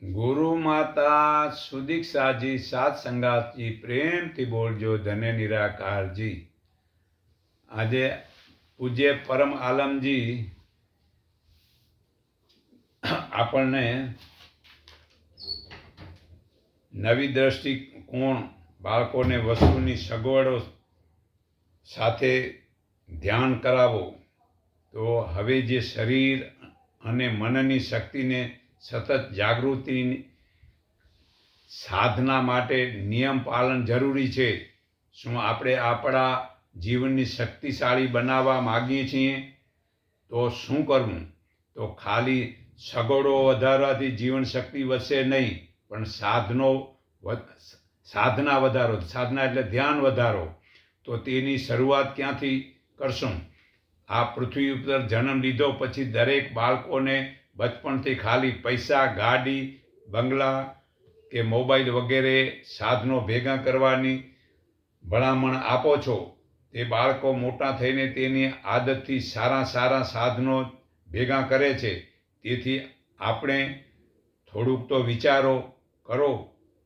ગુરુ માતા સુદીક્ષાજી સાત સંગાતજી પ્રેમથી બોલજો ધન્ય નિરાકારજી। આજે પૂજ્ય પરમ આલમજી આપણને નવી દ્રષ્ટિકોણ બાળકોને વસ્તુની સગવડો સાથે ધ્યાન કરાવો તો હવે જે શરીર અને મનની શક્તિને સતત જાગૃતિ સાધના માટે નિયમ પાલન જરૂરી છે। શું આપણે આપણા જીવનની શક્તિશાળી બનાવવા માગીએ છીએ તો શું કરવું? તો ખાલી સગવડો વધારવાથી જીવન શક્તિ વધશે નહીં, પણ સાધના વધારો, સાધના એટલે ધ્યાન વધારો। તો તેની શરૂઆત ક્યાંથી કરશું? આ પૃથ્વી ઉપર જન્મ લીધો પછી દરેક બાળકોને બચપણથી ખાલી પૈસા, ગાડી, બંગલા કે મોબાઈલ વગેરે સાધનો ભેગા કરવાની ભલામણ આપો છો। તે બાળકો મોટા થઈને તેની આદતથી સારા સાધનો ભેગા કરે છે। તેથી આપણે થોડુંક તો વિચારો કરો,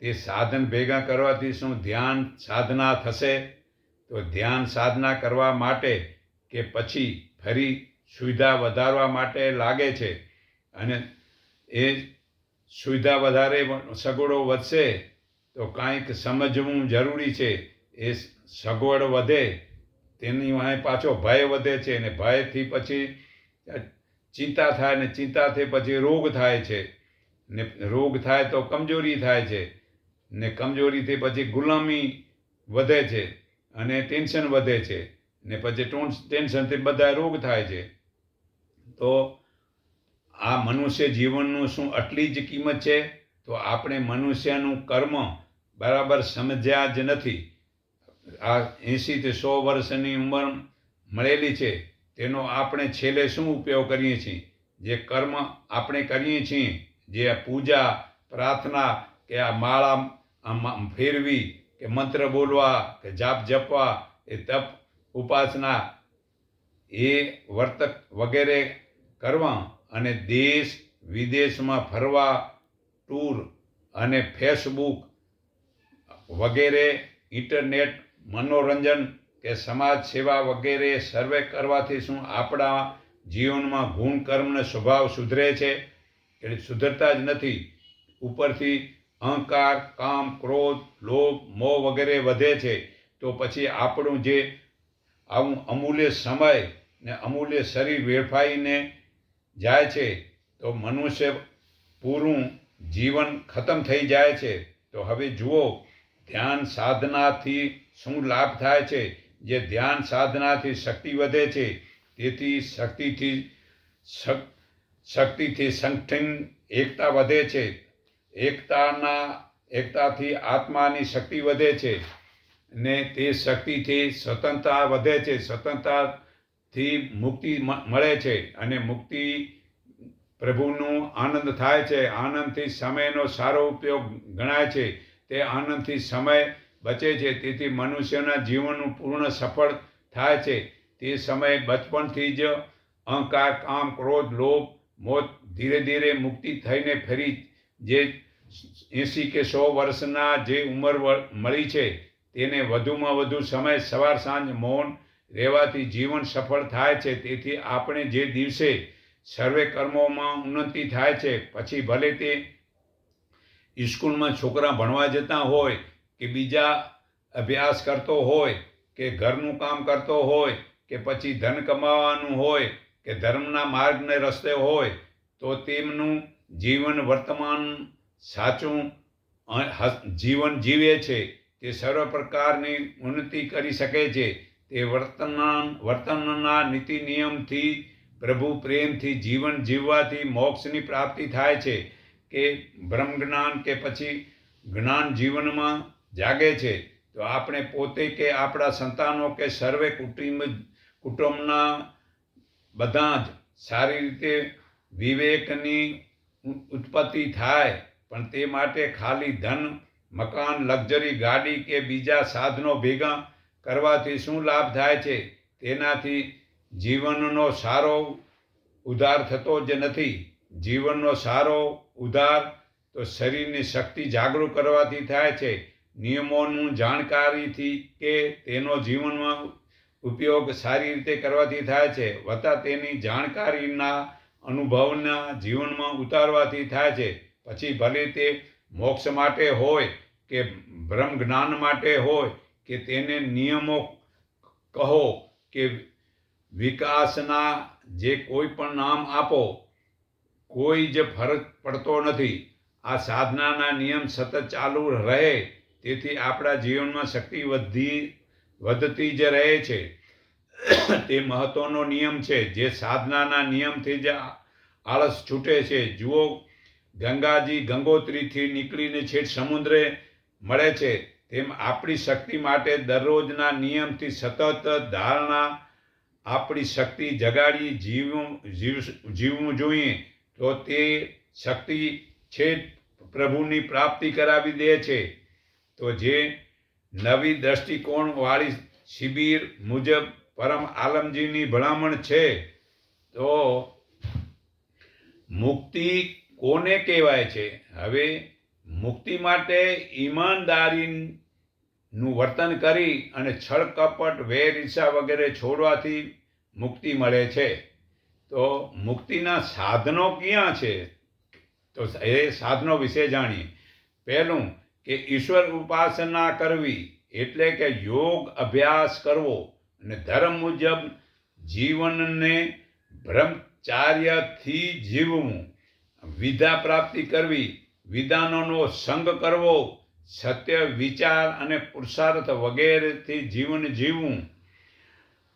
તે સાધન ભેગા કરવાથી શું ધ્યાન સાધના થશે? તો ધ્યાન સાધના કરવા માટે કે પછી ફરી સુવિધા વધારવા માટે લાગે છે, અને એ સુવિધા વધારે સગવડો વધશે તો કાંઈક સમજવું જરૂરી છે। એ સગવડ વધે તેની વાંહે પાછો ભય વધે છે, અને ભયથી પછી ચિંતા થાય, ને ચિંતાથી પછી રોગ થાય છે, ને રોગ થાય તો કમજોરી થાય છે, ને કમજોરીથી પછી ગુલામી વધે છે, અને ટેન્શન વધે છે, ને પછી ટેન્શનથી બધા રોગ થાય છે। તો આ મનુષ્ય જીવનનું શું આટલી જ કિંમત છે? તો આપણે મનુષ્યનું કર્મ બરાબર સમજ્યા જ નથી। આ 80 થી 100 વર્ષની ઉંમર મળેલી છે, તેનો આપણે છેલ્લે શું ઉપયોગ કરીએ છીએ? જે કર્મ આપણે કરીએ છીએ, જે પૂજા, પ્રાર્થના કે આ માળા ફેરવી કે મંત્ર બોલવા કે જાપ જપવા, એ તપ ઉપાસના, એ વર્ત વગેરે કરવા, અને દેશ વિદેશમાં ફરવા, ટૂર અને ફેસબુક વગેરે ઇન્ટરનેટ મનોરંજન કે સમાજ સેવા વગેરે સર્વે કરવાથી શું આપણા જીવનમાં ગુણ કર્મને સ્વભાવ સુધરે છે? એટલે સુધરતા જ નથી। ઉપરથી અહંકાર, કામ, ક્રોધ, લોભ, મોહ વગેરે વધે છે। તો પછી આપણું જે આવું અમૂલ્ય સમય ને અમૂલ્ય શરીર વેડફાઈને જાય છે, તો મનુષ્ય પૂરું જીવન ખતમ થઈ જાય છે। તો હવે જુઓ, ધ્યાન સાધનાથી શું લાભ થાય છે? જે ધ્યાન સાધનાથી શક્તિ વધે છે, તેથી શક્તિથી સંગઠન એકતા વધે છે। એકતાથી આત્માની શક્તિ વધે છે, ને તે શક્તિથી સ્વતંત્રતા વધે છે। સ્વતંત્રતાથી મુક્તિ મળે છે, અને મુક્તિ પ્રભુનું આનંદ થાય છે। આનંદથી સમયનો સારો ઉપયોગ ગણાય છે। તે આનંદથી સમય બચે છે, તેથી મનુષ્યના જીવનનું પૂર્ણ સફળ થાય છે। તે સમય બચપણથી જ અહંકાર, કામ, ક્રોધ, લોભ, મોહ ધીરે ધીરે મુક્તિ થઈને ફરી જે 80 કે 100 વર્ષના જે ઉંમર મળી છે, તેને વધુમાં વધુ સમય સવાર સાંજ મૌન રહેવાથી જીવન સફળ થાય છે। તેથી આપણે જે દિવસે સર્વે કર્મોમાં ઉન્નતિ થાય છે, પછી ભલે તે સ્કૂલમાં છોકરા ભણવા જતા હોય, કે બીજા અભ્યાસ કરતો હોય, કે ઘરનું કામ કરતો હોય, કે પછી ધન કમાવાનું હોય, કે ધર્મના માર્ગને રસ્તે હોય, તો તેમનું જીવન વર્તમાન સાચું જીવન જીવે છે, તે સર્વ પ્રકારની ઉન્નતિ કરી શકે છે। તે વર્તનના નીતિ નિયમથી, પ્રભુ પ્રેમથી જીવન જીવવાથી મોક્ષની પ્રાપ્તિ થાય છે, કે બ્રહ્મ જ્ઞાન કે પછી જ્ઞાન જીવનમાં જાગે છે। તો આપણે પોતે કે આપણા સંતાનો કે સર્વે કુટુંબના બધા જ સારી રીતે વિવેકની ઉત્પત્તિ થાય, પણ તે માટે ખાલી ધન, મકાન, લક્ઝરી ગાડી કે બીજા સાધનો ભેગા કરવાથી શું લાભ થાય છે? તેનાથી જીવનનો સારો ઉદ્ધાર થતો જ નથી। જીવનનો સારો ઉદ્ધાર તો શરીરની શક્તિ જાગૃત કરવાથી થાય છે. નિયમોનું જાણકારીથી કે તેનો જીવનમાં ઉપયોગ સારી રીતે કરવાથી થાય છે. વત્તા તેની જાણકારીના અનુભવના જીવનમાં ઉતારવાથી થાય છે. પછી ભલે તે મોક્ષ માટે હોય કે બ્રહ્મ જ્ઞાન માટે હોય કે તેને નિયમો કહો કે વિકાસના જે કોઈ પણ નામ આપો, કોઈ જ ફરક પડતો નથી. આ સાધનાના નિયમ સતત ચાલુ રહે તેથી આપણા જીવનમાં શક્તિ વધતી જ રહે છે. તે મહત્વનો નિયમ છે. જે સાધનાના નિયમથી જ આળસ છૂટે છે. જુઓ, ગંગાજી ગંગોત્રીથી નીકળીને છેક સમુદ્રે મળે છે, તેમ આપણી શક્તિ માટે દરરોજના નિયમથી સતત ધારણા આપણી શક્તિ જગાડી જીવવું જોઈએ. તો તે શક્તિ છેક પ્રભુની પ્રાપ્તિ કરાવી દે છે. તો જે નવી દ્રષ્ટિકોણવાળી શિબિર મુજબ પરમ આલમજીની ભલામણ છે. તો મુક્તિ કોને કહેવાય છે? હવે મુક્તિ માટે ઈમાનદારીનું વર્તન કરી અને છળ કપટ વેર ઈર્ષા વગેરે છોડવાથી મુક્તિ મળે છે. તો મુક્તિના સાધનો ક્યાં છે? તો એ સાધનો વિશે જાણીએ. પહેલું કે ઈશ્વર ઉપાસના કરવી, એટલે કે યોગ અભ્યાસ કરવો અને ધર્મ મુજબ જીવનને બ્રહ્મચાર્યથી જીવવું, વિદ્યા પ્રાપ્તિ કરવી, વિધાનોનો સંગ કરવો, સત્ય વિચાર અને પુરુષાર્થ વગેરેથી જીવન જીવવું.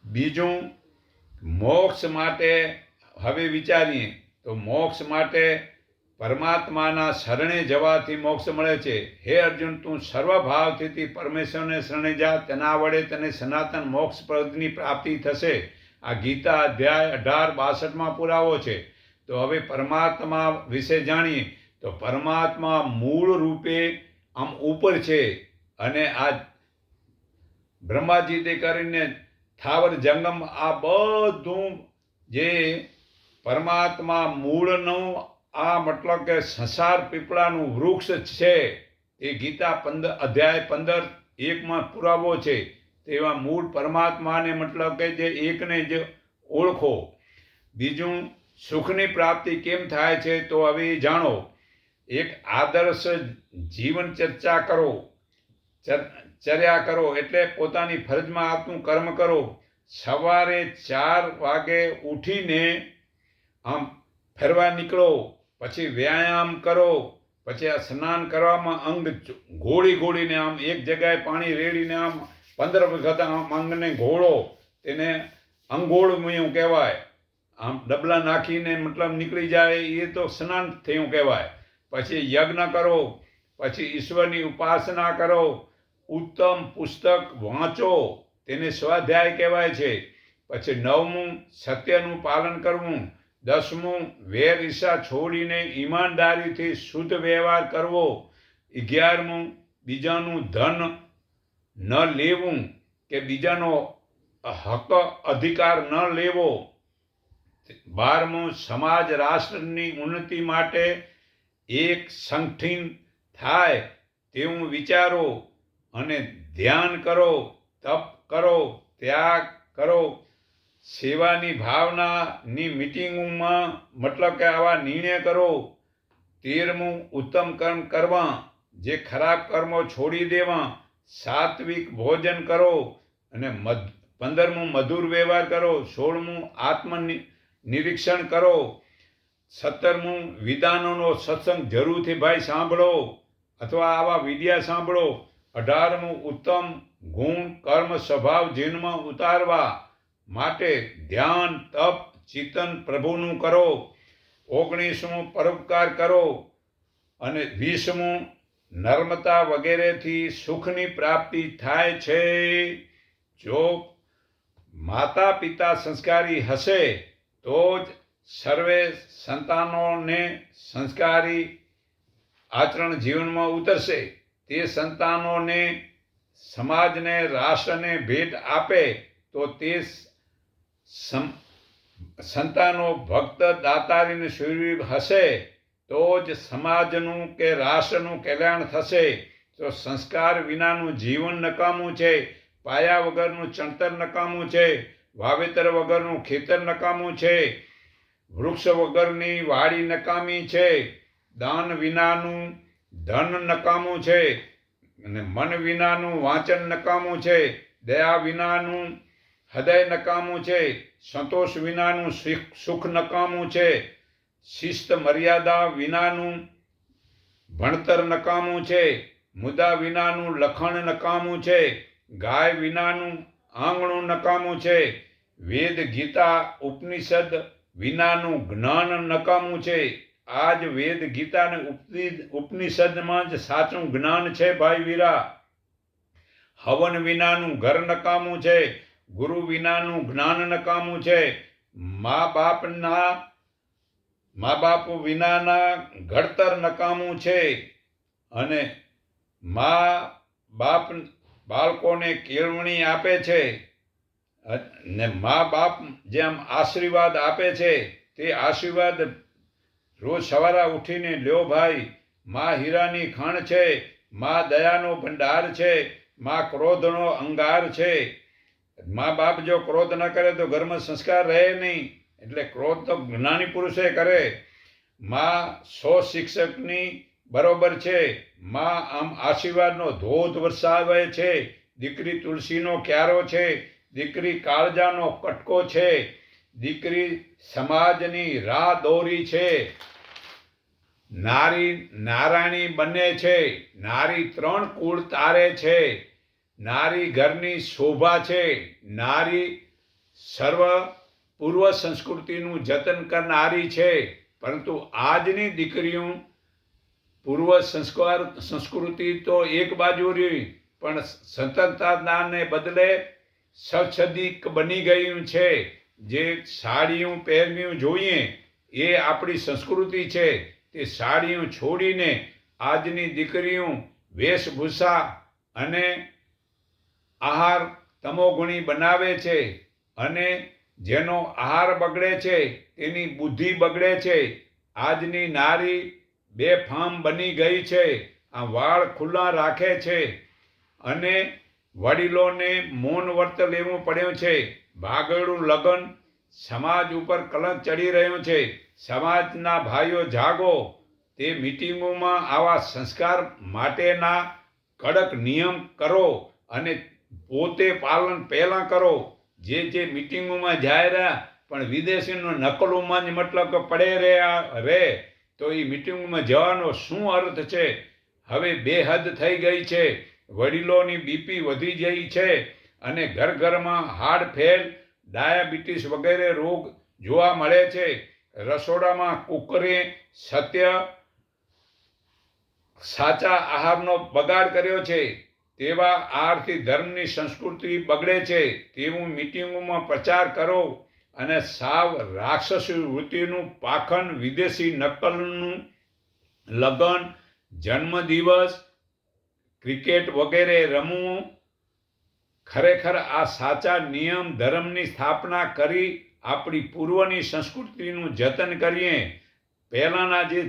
બીજું, મોક્ષ માટે હવે વિચારીએ તો મોક્ષ માટે પરમાત્માના શરણે જવાથી મોક્ષ મળે છે. હે અર્જુન, તું સર્વભાવથી પરમેશ્વરને શરણે જા, તેના વડે તને સનાતન મોક્ષ પદની પ્રાપ્તિ થશે. આ ગીતા અધ્યાય 18-62 પુરાવો છે. તો હવે પરમાત્મા વિશે જાણીએ. તો પરમાત્મા મૂળ રૂપે આમ ઉપર છે અને આ બ્રહ્માજી તે કરીને થાવર જંગમ આ બધું જે પરમાત્મા મૂળનું આ મતલબ કે સંસાર પીપળાનું વૃક્ષ છે. એ ગીતા અધ્યાય 15:1 પુરાવો છે. તેવા મૂળ પરમાત્માને મતલબ કે જે એકને જ ઓળખો. બીજું, સુખની પ્રાપ્તિ કેમ થાય છે? તો હવે જાણો. એક આદર્શ જીવન ચર્ચા કરો, ચર્યા કરો એટલે પોતાની ફરજમાં આવતું કર્મ કરો. સવારે 4 વાગે ઉઠીને આમ ફરવા નીકળો, પછી વ્યાયામ કરો, પછી આ સ્નાન કરવામાં અંગ ઘોળીને આમ એક જગ્યાએ પાણી રેડીને આમ 15 વખત આમ અંગને ઘોળો, તેને અંગોળમયું કહેવાય. આમ ડબલા નાખીને મતલબ નીકળી જાય એ તો સ્નાન થયું કહેવાય. પછી યજ્ઞ કરો, પછી ઈશ્વરની ઉપાસના કરો, ઉત્તમ પુસ્તક વાંચો, તેને સ્વાધ્યાય કહેવાય છે. પછી 9મું, સત્યનું પાલન કરવું. 10મું, વેર ઈર્ષા છોડીને ઈમાનદારીથી શુદ્ધ વ્યવહાર કરવો. 11મું, બીજાનું ધન ન લેવું કે બીજાનો હક અધિકાર ન લેવો. 12મું, સમાજ રાષ્ટ્રની ઉન્નતિ માટે એક સંગઠિત થાય તેવું વિચારો અને ધ્યાન કરો, તપ કરો, ત્યાગ કરો, સેવાની ભાવનાની મીટિંગોમાં મતલબ કે આવા નિર્ણય કરો. 13મું, ઉત્તમ કર્મ કરવા, જે ખરાબ કર્મો છોડી દેવા. સાત્વિક ભોજન કરો અને 15મું, મધુર વ્યવહાર કરો. 16મું, આત્મનિરીક્ષણ કરો. 17મું, વિધાનોનો સત્સંગ જરૂરથી ભાઈ સાંભળો અથવા આવા વિડિયા સાંભળો. 18મું, ઉત્તમ ગુણ કર્મ સ્વભાવ જીવનમાં ઉતારવા માટે ધ્યાન તપ ચિંતન પ્રભુનું કરો. 19મું, પરોપકાર કરો અને 20મું, નર્મતા વગેરેથી સુખની પ્રાપ્તિ થાય છે. જો માતા પિતા સંસ્કારી હશે તો જ સર્વે સંતાનોને સંસ્કારી આચરણ જીવનમાં ઉતરશે. તે સંતાનોને સમાજને રાષ્ટ્રને ભેટ આપે તો તે સંતાનો ભક્ત દાતારીને શૂરવીર હશે તો જ સમાજનું કે રાષ્ટ્રનું કલ્યાણ થશે. તો સંસ્કાર વિનાનું જીવન નકામું છે, પાયા વગરનું ચણતર નકામું છે, વાવેતર વગરનું ખેતર નકામું છે, વૃક્ષ વગરની વાડી નકામી છે, દાન વિનાનું ધન નકામું છે, અને મન વિનાનું વાંચન નકામું છે, દયા વિનાનું હૃદય નકામું છે, સંતોષ વિનાનું સુખ નકામું છે, શિસ્ત મર્યાદા વિનાનું ભણતર નકામું છે, મુદ્દા વિનાનું લખણ નકામું છે, ગાય વિનાનું આંગણું નકામું છે, વેદ ગીતા ઉપનિષદ વિનાનું જ્ઞાન નકામું છે. આ જ વેદ ગીતા અને ઉપનિષદમાં જ સાચું જ્ઞાન છે ભાઈ વીરા. હવન વિનાનું ઘર નકામું છે, ગુરુ વિનાનું જ્ઞાન નકામું છે, મા બાપ વિનાના ઘડતર નકામું છે, અને મા બાપ બાળકોને કેળવણી આપે છે, ને મા બાપ જેમ આશીર્વાદ આપે છે તે આશીર્વાદ રોજ સવારે ઉઠીને લ્યો ભાઈ. મા હીરાની ખાણ છે, મા દયાનો ભંડાર છે, મા ક્રોધનો અંગાર છે. મા બાપ જો ક્રોધ ન કરે તો ઘરમાં સંસ્કાર રહે નહીં, એટલે ક્રોધ તો જ્ઞાની પુરુષે કરે. મા 100 શિક્ષકની બરોબર છે. મા આમ આશીર્વાદનો ધોધ વરસાવે છે. દીકરી તુલસીનો ક્યારો છે, દીકરી કાળજાનો કટકો છે, દીકરી સમાજની રાહ દોરી છે. નારી નારાયણી બને છે, નારી 3 કુળ તારે છે, નારી ઘરની શોભા છે, નારી સર્વ પૂર્વ સંસ્કૃતિનું જતન કરનારી છે. પરંતુ આજની દીકરીઓ પૂર્વ સંસ્કૃતિ તો એક બાજુ રહી, પણ સ્વતંત્રતાને બદલે સચદિક બની ગયું છે. જે સાડીઓ પહેરવી જોઈએ એ આપણી સંસ્કૃતિ છે, તે સાડીઓ છોડીને આજની દીકરીઓ વેશભૂષા અને આહાર તમોગુણી બનાવે છે, અને જેનો આહાર બગડે છે તેની બુદ્ધિ બગડે છે. આજની નારી બેફામ બની ગઈ છે, આ વાળ ખુલ્લા રાખે છે, અને વડીલોને મૌન વર્ત લેવું પડ્યું છે. ભાગેડું લગ્ન સમાજ ઉપર કલંક ચડી રહ્યો છે. સમાજના ભાઈઓ જાગો. તે મીટિંગોમાં આવા સંસ્કાર માટેના કડક નિયમ કરો અને પોતે પાલન પહેલાં કરો. જે મીટિંગોમાં જાય રહ્યા પણ વિદેશીનો નકલોમાં જ મતલબ કે પડે રહે તો એ મીટિંગોમાં જવાનો શું અર્થ છે? હવે બેહદ થઈ ગઈ છે. વડીલોની બીપી વધી ગઈ છે, અને ઘરમાં હાર્ટફેલ, ડાયાબિટીસ વગેરે રોગ જોવા મળે છે. રસોડામાં કુકરે સાચા આહારનો બગાડ કર્યો છે. તેવા આહારથી ધર્મની સંસ્કૃતિ બગડે છે તેવું મીટિંગોમાં પ્રચાર કરો, અને સાવ રાક્ષસી વૃત્તિનું પાખંડ, વિદેશી નકલનું લગ્ન, જન્મદિવસ, ક્રિકેટ વગેરે રમવું. ખરેખર આ સાચા નિયમ ધર્મની સ્થાપના કરી આપણી પૂર્વની સંસ્કૃતિનું જતન કરીએ. પહેલાંના જે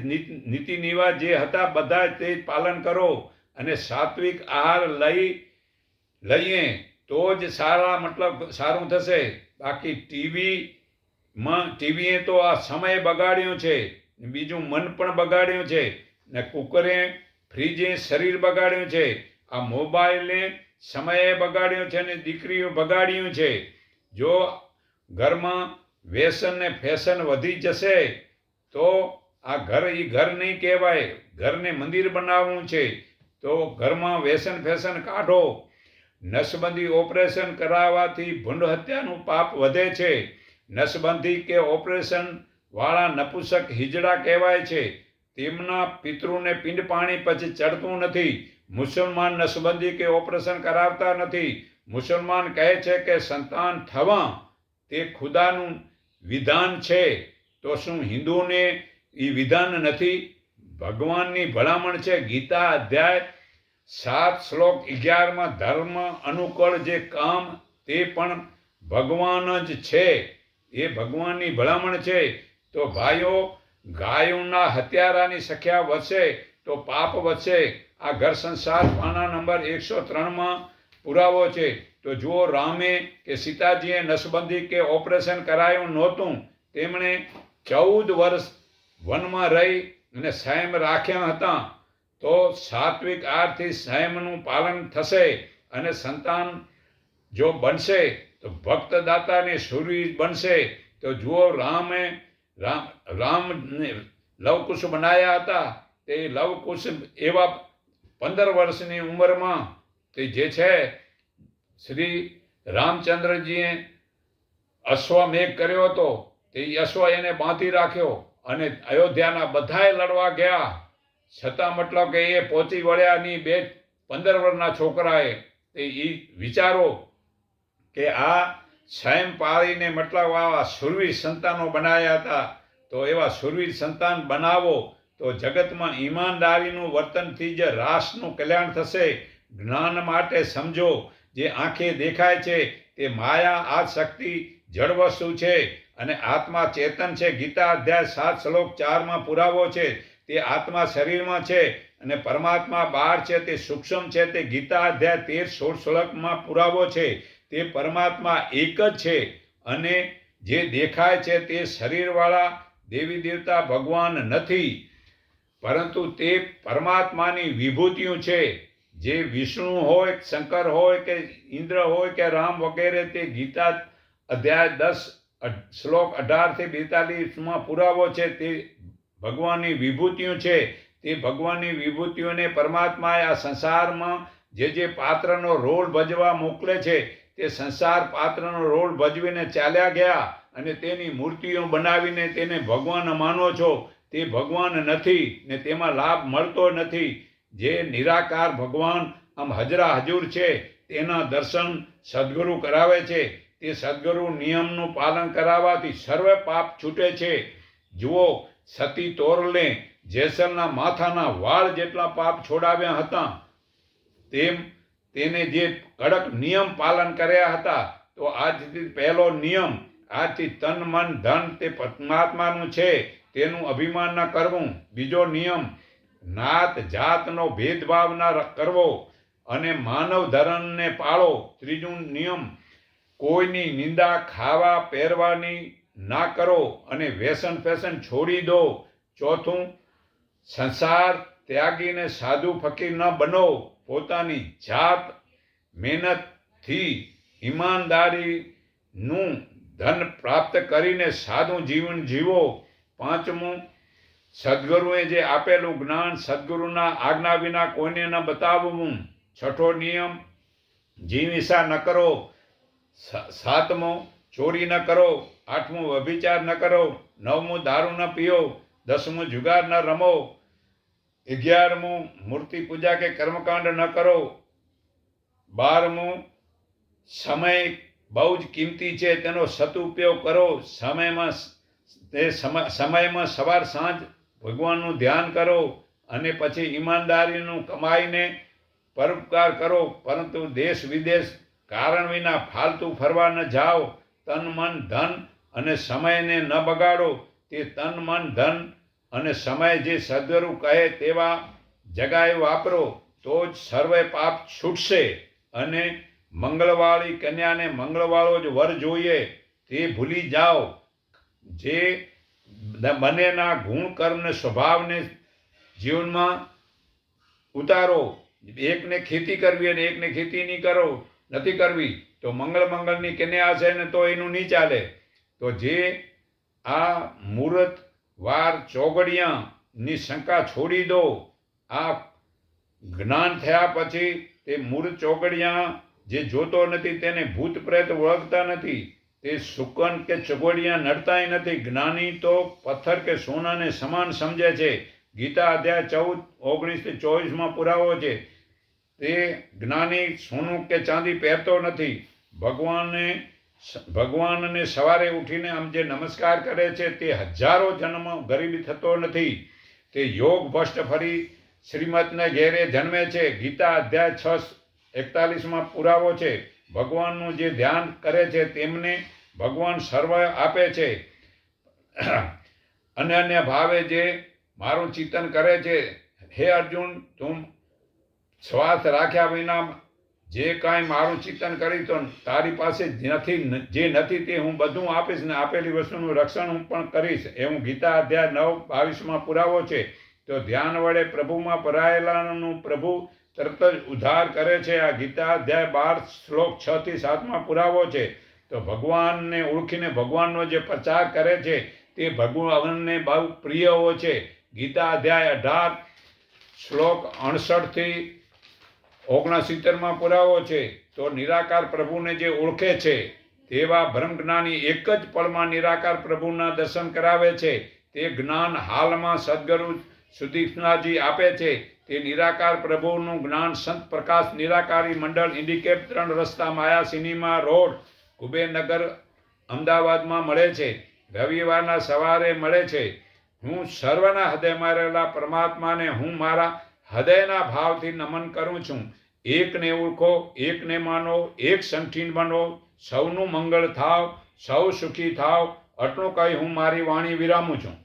નીતિ નિવાજ જે હતા બધા તે પાલન કરો, અને સાત્વિક આહાર લઈએ તો જ સારું થશે. બાકી ટીવીએ તો આ સમય બગાડ્યો છે, બીજું મન પણ બગાડ્યું છે, ને કુકરે ફ્રીજે શરીર બગાડ્યું છે, આ મોબાઈલે સમયે બગાડ્યો છે, અને દીકરીઓ બગાડ્યું છે. જો ઘરમાં વ્યસન ને ફેશન વધી જશે તો આ ઘર નહીં કહેવાય. ઘરને મંદિર બનાવવું છે તો ઘરમાં વ્યસન ફેશન કાઢો. નસબંધી ઓપરેશન કરાવવાથી ભૂંડ હત્યાનું પાપ વધે છે. નસબંધી કે ઓપરેશન વાળા નપુંસક હિજડા કહેવાય છે. તેમના પિતૃને પિંડ પાણી પછી ચડતું નથી. મુસલમાન નસબંધી કે ઓપરેશન કરાવતા નથી. મુસલમાન કહે છે કે સંતાન થવા તે ખુદાનું વિધાન છે. તો શું હિન્દુઓને એ વિધાન નથી? ભગવાનની ભલામણ છે. ગીતા અધ્યાય 7 શ્લોક 11માં ધર્મ અનુકૂળ જે કામ તે પણ ભગવાન જ છે. એ ભગવાનની ભલામણ છે. તો ભાઈઓ, ગાયોના હત્યારાની સંખ્યા વધશે તો પાપ વધશે. આ ઘર સંસાર પાના નંબર 103માં પુરાવો છે. તો જુઓ, રામે કે સીતાજીએ નસબંધી કે ઓપરેશન કરાયું નહોતું. તેમણે 14 વર્ષ વનમાં રહી અને સંયમ રાખ્યા હતા. તો સાત્વિક આહારથી સંયમનું પાલન થશે અને સંતાન જો બનશે તો ભક્તદાતાને શૂરવીર બનશે. તો જુઓ, રામને લવકુશ બનાવ્યા હતા. તે લવકુશ એવા 15 વર્ષની ઉંમરમાં તે જે છે શ્રી રામચંદ્રજીએ અશ્વમેઘ કર્યો હતો. તે અશ્વ એને બાંધી રાખ્યો અને અયોધ્યાના બધાએ લડવા ગયા, છતાં મતલબ કે એ પહોંચી વળ્યા નહીં. 15 વર્ષના છોકરાએ તે વિચારો કે આ સંયમ પાળીને મતલબ આવા શૂરવીર સંતાનો બનાવ્યા હતા. તો એવા શૂરવીર સંતાન બનાવો તો જગતમાં ઈમાનદારીનું વર્તનથી જ રાષ્ટ્રનું કલ્યાણ થશે. જ્ઞાન માટે સમજો, જે આંખે દેખાય છે તે માયા આ શક્તિ જળ વસ્તુ છે અને આત્મા ચેતન છે. ગીતા અધ્યાય 7 શ્લોક 4માં પુરાવો છે. તે આત્મા શરીરમાં છે અને પરમાત્મા બહાર છે, તે સૂક્ષ્મ છે. તે ગીતા અધ્યાય 13-16 શ્લોકમાં પુરાવો છે. તે પરમાત્મા એક જ છે અને જે દેખાય છે તે શરીરવાળા દેવી દેવતા ભગવાન નથી, પરંતુ તે પરમાત્માની વિભૂતિઓ છે. જે વિષ્ણુ હોય, શંકર હોય કે ઇન્દ્ર હોય કે રામ વગેરે, તે ગીતા અધ્યાય 10 શ્લોક 18-42માં પુરાવો છે. તે ભગવાનની વિભૂતિઓ છે. તે ભગવાનની વિભૂતિઓને પરમાત્માએ આ સંસારમાં જે પાત્રનો રોલ ભજવા મોકલે છે તે સંસાર પાત્રનો રોલ ભજવીને ચાલ્યા ગયા અને તેની મૂર્તિઓ બનાવીને તેને ભગવાન માનો છો. તે ભગવાન નથી ને તેમાં લાભ મળતો નથી. જે નિરાકાર ભગવાન આમ હજરા હજુર છે તેના દર્શન સદગુરુ કરાવે છે. તે સદગુરુ નિયમનું પાલન કરાવવાથી સર્વે પાપ છૂટે છે. જુઓ, સતી તોરલે જેસલના માથાના વાળ જેટલા પાપ છોડાવ્યા હતા. તેમ તેને જે કડક નિયમ પાલન કર્યા હતા. તો આજથી પહેલો નિયમ, આજથી તન મન ધન તે પરમાત્માનું છે તેનું અભિમાન ન કરવું. બીજો નિયમ, નાત જાતનો ભેદભાવ ન કરવો અને માનવ ધર્મને પાળો. ત્રીજો નિયમ, કોઈની નિંદા ખાવા પહેરવાની ના કરો અને વ્યસન ફેશન છોડી દો. ચોથું, સંસાર ત્યાગીને સાધુ ફકીર ન બનો. પોતાની જાત મહેનતથી ઈમાનદારીનું ધન પ્રાપ્ત કરીને સાદું જીવન જીવો. પાંચમું, સદગુરુએ જે આપેલું જ્ઞાન સદગુરુના આજ્ઞા વિના કોઈને ન બતાવવું. છઠ્ઠો નિયમ, જીવ-હિંસા ન કરો. સાતમો, ચોરી ન કરો. આઠમું, વ્યભિચાર ન કરો. નવમું, દારૂ ન પીઓ. 10મું, જુગાર ન રમો. 11મું, મૂર્તિ પૂજા કે કર્મકાંડ ન કરો. 12મું, સમય બહુ જ કિંમતી છે, તેનો સદુપયોગ કરો. સમયમાં સવાર સાંજ ભગવાનનું ધ્યાન કરો અને પછી ઈમાનદારીનું કમાઈને પરોપકાર કરો. પરંતુ દેશ વિદેશ કારણ વિના ફાલતુ ફરવા ન જાઓ. તન મન ધન અને સમયને ન બગાડો. તે તન મન ધન અને સમય જે સદગુરુ કહે તેવા જગાએ વાપરો તો જ સર્વે પાપ છૂટશે. અને મંગળવાળી કન્યાને મંગળવાળો જ વર જોઈએ તે ભૂલી જાઓ. જે બંનેના ગુણ કર્મને સ્વભાવને જીવનમાં ઉતારો. એકને ખેતી કરવી અને એકને ખેતી નથી કરવી તો મંગળની કન્યા હશે ને તો એનું નહીં ચાલે. તો જે આ મુહૂર્ત વાર ચોગડિયાની શંકા છોડી દો. આ જ્ઞાન થયા પછી તે મુહૂર્ત ચોગડિયા જે જોતો નથી તેને ભૂત પ્રેત ઓળખતા નથી. તે શુકન કે ચોગડિયા નડતાય નથી. જ્ઞાની તો પથ્થર કે સોનાને સમાન સમજે છે. ગીતા અધ્યાય 14-19-24માં પુરાવો છે. તે જ્ઞાની સોનું કે ચાંદી પહેરતો નથી. ભગવાનને સવારે ઉઠીને આમ જે નમસ્કાર કરે છે તે હજારો જન્મ ગરીબી થતો નથી. તે યોગ ભ્રષ્ટ ફરી શ્રીમતને ઘેરે જન્મે છે. ગીતા અધ્યાય 6-41માં પુરાવો છે. ભગવાનનું જે ધ્યાન કરે છે તેમને ભગવાન સર્વ આપે છે. અનન્ય ભાવે જે મારું ચિંતન કરે છે, હે અર્જુન, તું શ્વાસ રાખ્યા વિના જે કાંઈ મારું ચિંતન કરી તો તારી પાસે નથી, જે નથી તે હું બધું આપીશ ને આપેલી વસ્તુનું રક્ષણ હું પણ કરીશ. એવું ગીતા અધ્યાય 9:22 પુરાવો છે. તો ધ્યાન વડે પ્રભુમાં ભરાયેલાનું પ્રભુ તરત જ ઉદ્ધાર કરે છે. આ ગીતા અધ્યાય 12 શ્લોક 6 થી 7 પુરાવો છે. તો ભગવાનને ઓળખીને ભગવાનનો જે પ્રચાર કરે છે તે ભગવાનને બહુ પ્રિય હોય છે. ગીતા અધ્યાય 18 શ્લોક 68 થી 69 પુરાવો છે. તો નિરાકાર પ્રભુને જે ઓળખે છે તેવા બ્રહ્મજ્ઞાની એક જ પળમાં નિરાકાર પ્રભુના દર્શન કરાવે છે. તે જ્ઞાન હાલમાં સદગુરુ સુદીક્ષાજી આપે છે. તે નિરાકાર પ્રભુનું જ્ઞાન સંત પ્રકાશ નિરાકારી મંડળ, ઇન્ડિકેપ 3 રસ્તા, માયા સિનેમા રોડ, કુબેરનગર, અમદાવાદમાં મળે છે. રવિવારના સવારે મળે છે. હું સર્વના હૃદયમાં રહેલા પરમાત્માને હું મારા હૃદયના ભાવથી નમન કરું છું. એકને ઓળખો, એકને માનો, એક સંઠીન બનો, સૌનું મંગળ થાવ, સૌ સુખી થાવ. આટલું કહી હું મારી વાણી વિરામું છું.